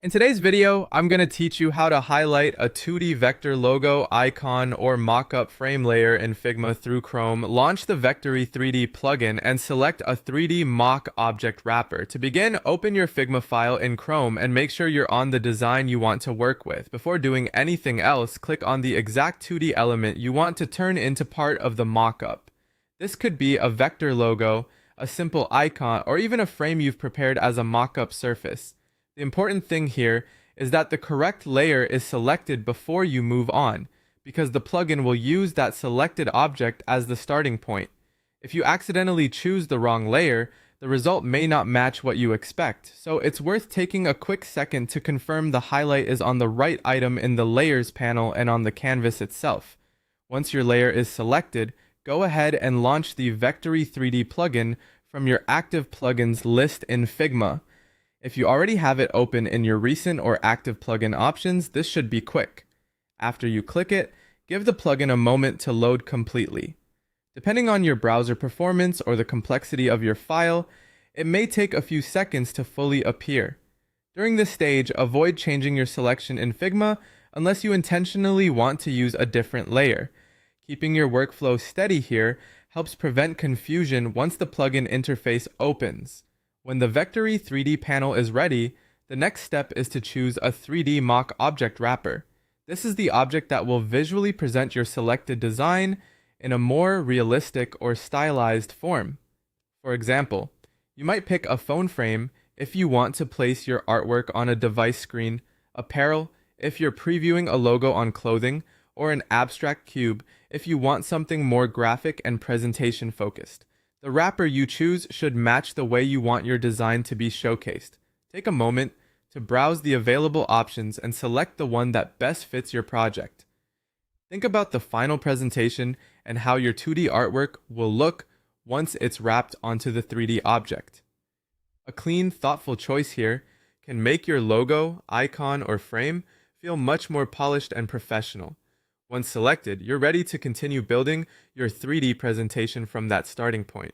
In today's video, I'm going to teach you how to highlight a 2D vector logo, icon, or mockup frame layer in Figma through Chrome, launch the Vectary 3D plugin, and select a 3D mock object wrapper. To begin, open your Figma file in Chrome and make sure you're on the design you want to work with. Before doing anything else, click on the exact 2D element you want to turn into part of the mockup. This could be a vector logo, a simple icon, or even a frame you've prepared as a mockup surface. The important thing here is that the correct layer is selected before you move on, because the plugin will use that selected object as the starting point. If you accidentally choose the wrong layer, the result may not match what you expect, so it's worth taking a quick second to confirm the highlight is on the right item in the Layers panel and on the canvas itself. Once your layer is selected, go ahead and launch the Vectary 3D plugin from your active plugins list in Figma. If you already have it open in your recent or active plugin options, this should be quick. After you click it, give the plugin a moment to load completely. Depending on your browser performance or the complexity of your file, it may take a few seconds to fully appear. During this stage, avoid changing your selection in Figma unless you intentionally want to use a different layer. Keeping your workflow steady here helps prevent confusion once the plugin interface opens. When the Vectary 3D panel is ready, the next step is to choose a 3D mock object wrapper. This is the object that will visually present your selected design in a more realistic or stylized form. For example, you might pick a phone frame if you want to place your artwork on a device screen, apparel if you're previewing a logo on clothing, or an abstract cube if you want something more graphic and presentation focused. The wrapper you choose should match the way you want your design to be showcased. Take a moment to browse the available options and select the one that best fits your project. Think about the final presentation and how your 2D artwork will look once it's wrapped onto the 3D object. A clean, thoughtful choice here can make your logo, icon, or frame feel much more polished and professional. Once selected, you're ready to continue building your 3D presentation from that starting point.